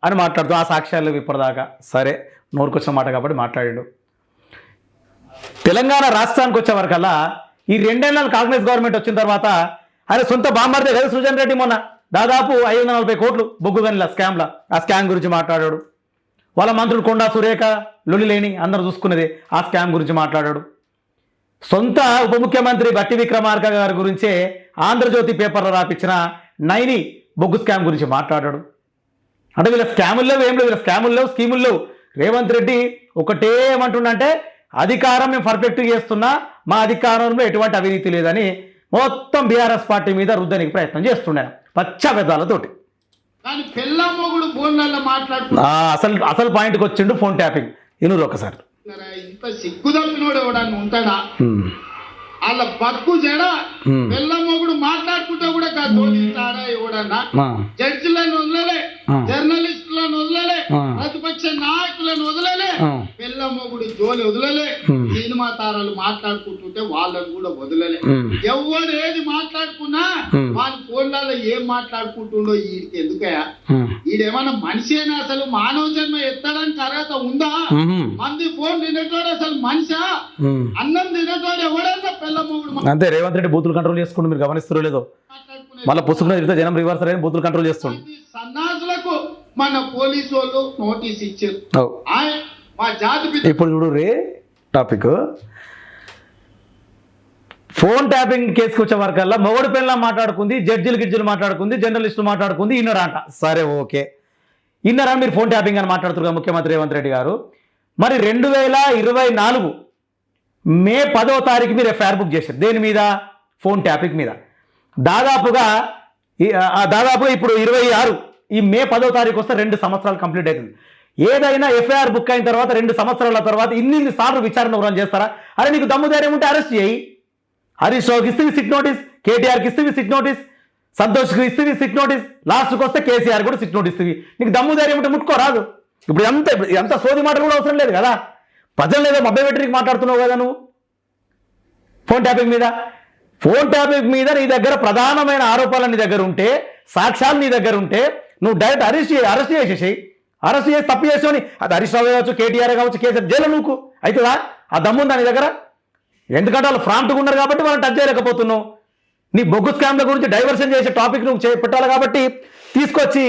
అని మాట్లాడుతూ ఆ సాక్ష్యాలు ఇప్పటిదాకా సరే నోరుకొచ్చిన మాట కాబట్టి మాట్లాడాడు. తెలంగాణ రాష్ట్రానికి వచ్చే వరకల్లా ఈ 2 ఏళ్ళ కాంగ్రెస్ గవర్నమెంట్ వచ్చిన తర్వాత ఆయన సొంత బాంబర్దే కదా సృజన్ రెడ్డి మొన్న దాదాపు 540 కోట్లు బొగ్గు గనిల స్కామ్ల, ఆ స్కామ్ గురించి మాట్లాడాడు. వాళ్ళ మంత్రులు కొండా సురేఖ లొల్లిలేని అందరూ చూసుకునేది ఆ స్కామ్ గురించి మాట్లాడాడు. సొంత ఉప ముఖ్యమంత్రి బట్టి విక్రమార్క గారి గురించే ఆంధ్రజ్యోతి పేపర్లో రాపించిన నైని బొగ్గు స్కామ్ గురించి మాట్లాడాడు. అంటే వీళ్ళ స్కాములు లేవు, ఏం లేవు, వీళ్ళ స్కాములు లేవు, స్కీములు లేవు. రేవంత్ రెడ్డి ఒకటే ఏమంటుండంటే అధికారం మేము పర్ఫెక్ట్గా చేస్తున్నా, మా అధికారంలో ఎటువంటి అవినీతి లేదని మొత్తం బీఆర్ఎస్ పార్టీ మీద రుద్దనికి ప్రయత్నం చేస్తున్నాను పచ్చ పెదాలతోటి. అసలు పాయింట్కి వచ్చిండు ఫోన్ ట్యాపింగ్. ఇనురు ఒకసారి ఇంత సిగ్గు తప్పినోడు ఎవడన్నా ఉంటాడా? వాళ్ళ బక్కు జడ పిల్ల మొగుడు మాట్లాడుకుంటే కూడా తోడిస్తాడా ఎవడన్నా? జడ్జిలను వదలలే, జర్నలిస్టులను వదలలే, ప్రతిపక్ష నాయకులను వదలలే, పిల్ల మొగుడు జోలి వదలలే, సినిమా తారాలు మాట్లాడుకుంటుంటే వాళ్ళని కూడా వదలలే. ఎవరు ఏది మాట్లాడుకున్నా వాళ్ళ ఫోన్లలో ఏం మాట్లాడుకుంటుండో వీడికి ఎందుకయా? వీడేమన్నా మనిషేనా? అసలు మానవ జన్మ ఎత్తడానికి అర్హత ఉందా? మంది ఫోన్ తినేటోడు అసలు మనిషా? అన్నం తినేటోడు ఎవడన్నా పిల్ల మొగుడు? అంతే, రేవంత్ రెడ్డి బూతులు కంట్రోల్ చేసుకుంటూ మీరు గమనిస్తారో లేదో, మళ్ళీ పుస్తకం తిరిగితే జనం రివర్స్ అయ్యి బూతులు కంట్రోల్ చేస్తుంది. సన్నాసులకు మన పోలీసు వాళ్ళు నోటీస్ ఇచ్చారు. మా జాతి ఇప్పుడు చూడు రే టాపిక్, ఫోన్ ట్యాపింగ్ కేసుకు వచ్చే వరకల్లా మొగడు పిల్ల మాట్లాడుకుంది, గిడ్జీలు మాట్లాడుకుంది, జర్నలిస్టులు మాట్లాడుకుంది, ఇన్నర్ అంట. సరే ఓకే, ఇన్నరా మీరు ఫోన్ ట్యాపింగ్ అని మాట్లాడుతున్నారు ముఖ్యమంత్రి రేవంత్ రెడ్డి గారు. మరి 2024 మే 10వ తారీఖు మీరు ఎఫ్ఐఆర్ బుక్ చేశారు దేని మీద? ఫోన్ ట్యాపింగ్ మీద. దాదాపుగా ఇప్పుడు 26 ఈ మే 10వ తారీఖు వస్తే 2 సంవత్సరాలు కంప్లీట్ అవుతుంది. ఏదైనా ఎఫ్ఐఆర్ బుక్ అయిన తర్వాత 2 సంవత్సరాల తర్వాత ఇన్ని సార్లు విచారణ రన్ చేస్తారా? అరే నీకు దమ్ము ధైర్యం ఉంటే అరెస్ట్ చేయి. హరీష్ రావుకి ఇస్తే సిట్ నోటీస్, కేటీఆర్కి ఇస్తే సిట్ నోటీస్, సంతోష్కి ఇస్తే సిట్ నోటీస్, లాస్ట్కి వస్తే కేసీఆర్ కూడా సిట్ నోటీస్ ఇస్తుంది. నీకు దమ్ము ధైర్యం ఉంటే ముట్టుకోరాదు. ఇప్పుడు ఎంత సోది మాటలు కూడా అవసరం లేదు కదా. ప్రజలు లేదో మభ్యపెట్టడానికి మాట్లాడుతున్నావు కదా నువ్వు ఫోన్ ట్యాపింగ్ మీద. ఫోన్ ట్యాపింగ్ మీద నీ దగ్గర ప్రధానమైన ఆరోపణలు నీ దగ్గర ఉంటే, సాక్ష్యాలు నీ దగ్గర ఉంటే నువ్వు డైరెక్ట్ అరెస్ట్ చేసేసి అరెస్ట్ చేసి తప్పు చేసుకొని అది హరీష్ రావు కావచ్చు, కేటీఆర్ కావచ్చు, కేసీఆర్ జైలు నువ్వు అవుతుందా? ఆ దమ్ముందా నీ దగ్గర? ఎందుకంటే వాళ్ళు ఫ్రాంట్గా ఉన్నారు కాబట్టి వాళ్ళని టచ్ చేయలేకపోతున్నావు. నీ బొగ్గు స్కామ్ల గురించి డైవర్షన్ చేసే టాపిక్ నువ్వు పెట్టాలి కాబట్టి తీసుకొచ్చి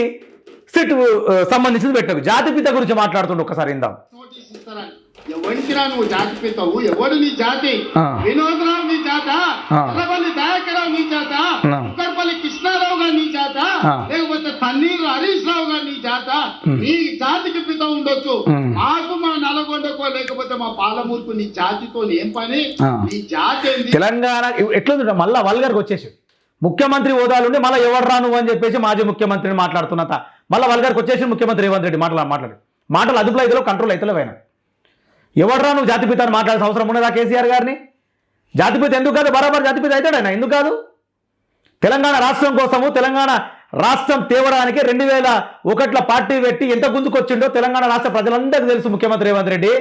సిట్ సంబంధించింది పెట్టకు. జాతిపిత గురించి మాట్లాడుతుండే ఒకసారి ఇందాం. నోటీస్ ఇస్తారని ఎవరికిరా నువ్వు జాతి పితావు? ఎవడు నీ జాతి? వినోదరావు నీ జాత, ఎర్రపల్లి దయాకరావు నీ జాత, ఉక్కర్పల్లి కృష్ణారావు గారు నీ జాత, లేకపోతే తన్నీరు హరీష్ రావు గారు నీ జాత? నీ జాతికి పిత ఉండొచ్చు, మాకు మా నల్గొండకో లేకపోతే మా పాలమూరుకు నీ జాతితో ఏం పని? నీ జాతి ఏంది? తెలంగాణ ఎట్లా మళ్ళా వల్గర్కి వచ్చేసి ముఖ్యమంత్రి హోదాలుండి మళ్ళీ ఎవరు రాను అని చెప్పేసి మాజీ ముఖ్యమంత్రిని మాట్లాడుతున్నత మళ్ళీ వల్గర్కి వచ్చేసి ముఖ్యమంత్రి రేవంత్ రెడ్డి మాటలు అదుపులో అయితే కంట్రోల్ అవుతలేవు. ఆయన ఎవడరా నువ్వు జాతిపిత అని మాట్లాడాల్సిన అవసరం ఉన్నదా కేసీఆర్ గారిని? జాతిపిత ఎందుకు కాదు? బరాబర్ జాతిపిత అవుతాడు ఆయన, ఎందుకు కాదు? తెలంగాణ రాష్ట్రం కోసము, తెలంగాణ రాష్ట్రం తేవడానికి 2001లో పార్టీ పెట్టి ఎంత గుంజుకొచ్చిండో తెలంగాణ రాష్ట్ర ప్రజలందరికీ తెలుసు ముఖ్యమంత్రి రేవంత్ రెడ్డి.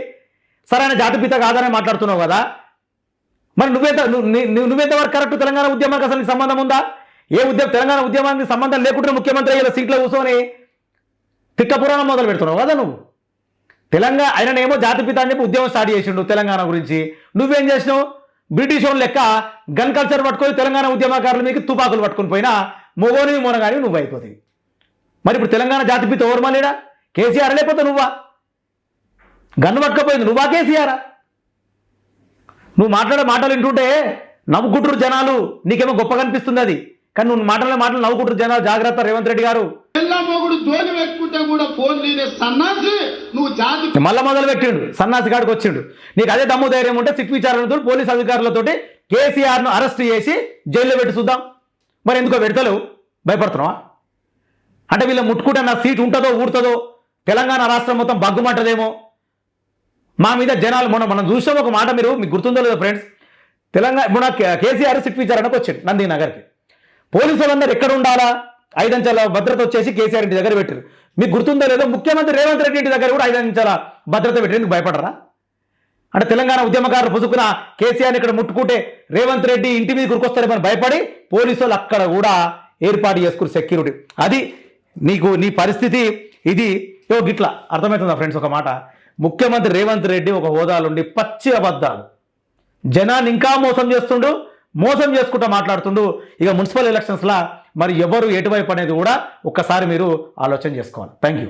సరైన జాతిపిత కాదని మాట్లాడుతున్నావు కదా, మరి నువ్వెంతవరకు కరెక్ట్? తెలంగాణ ఉద్యమానికి అసలు సంబంధం ఉందా? తెలంగాణ ఉద్యమానికి సంబంధం లేకుండా ముఖ్యమంత్రి అయ్యేలా సీట్లో కూర్చొని తిక్క పురాణం మొదలు పెడుతున్నావు కదా నువ్వు. తెలంగాణ ఆయననేమో జాతిపిత అని చెప్పి ఉద్యమం స్టార్ట్ చేసిండు తెలంగాణ గురించి. నువ్వేం చేసినావు? బ్రిటిష్ వాళ్ళు లెక్క గన్ కల్చర్ పట్టుకొని తెలంగాణ ఉద్యమకారులు మీకు తుపాకులు పట్టుకొని పోయినా మొగోని మొనగాని నువ్వు అయిపోతాయి. మరి ఇప్పుడు తెలంగాణ జాతిపిత ఎవరు మళ్ళీడా? కేసీఆర్ లేకపోతే నువ్వా? గన్ను పట్టుకపోయింది నువ్వా కేసీఆరా? నువ్వు మాట్లాడే మాటలు వింటుంటే నవ్వుకుంటారు జనాలు, నీకేమో గొప్పగా అనిపిస్తుంది అది. కానీ నువ్వు మాటలు నవ్వుకుంటారు జనాలు. జాగ్రత్త రేవంత్ రెడ్డి గారు. మొగుడు ధోని పెట్టుకుంటే కూడా ఫోన్ లేదే సన్నాసి, నువ్వు జాతి మళ్ళా మొదలు పెట్టిండు, సన్నాసి కాడికి వచ్చిండు. నీకు అదే దమ్ము ధైర్యం ఉంటే సిట్ విచారణతో పోలీస్ అధికారులతోటి కేసీఆర్ను అరెస్ట్ చేసి జైల్లో పెట్టి చూద్దాం. మరి ఎందుకో పెడతలేవు? భయపడుతున్నావా? అంటే వీళ్ళు ముట్టుకుంటే నా సీట్ ఉంటుందో ఊడుతుందో, తెలంగాణ రాష్ట్రం మొత్తం బగ్గుమంటదేమో మా మీద జనాలు. మనం చూసాం ఒక మాట, మీకు గుర్తుందో లేదో ఫ్రెండ్స్, తెలంగాణ కేసీఆర్ సిట్ విచారణకు వచ్చాడు నందినగర్కి. పోలీసు వాళ్ళందరూ ఎక్కడ ఉండాలా? 5 అంచెల భద్రత వచ్చేసి కేసీఆర్ ఇంటి దగ్గర పెట్టారు. మీకు గుర్తుందో లేదో, ముఖ్యమంత్రి రేవంత్ రెడ్డి ఇంటి దగ్గర కూడా 5 అంచెల భద్రత పెట్టారు. ఎందుకు భయపడరా? అంటే తెలంగాణ ఉద్యమకారులు పుసుకున్న కేసీఆర్ని ఇక్కడ ముట్టుకుంటే రేవంత్ రెడ్డి ఇంటి మీద గురికొస్తారేమని భయపడి పోలీసు వాళ్ళు అక్కడ కూడా ఏర్పాటు చేసుకుని సెక్యూరిటీ. అది నీ పరిస్థితి ఇది. గిట్లా అర్థమవుతుందా ఫ్రెండ్స్? ఒక మాట, ముఖ్యమంత్రి రేవంత్ రెడ్డి ఒక హోదాలుండి పచ్చి అబద్ధాలు, జనాన్ని ఇంకా మోసం చేసుకుంటూ మాట్లాడుతుండు. ఇక మున్సిపల్ ఎలక్షన్స్లా మరి ఎవరు ఎటువైపు అనేది కూడా ఒక్కసారి మీరు ఆలోచన చేసుకోవాలి. Thank you.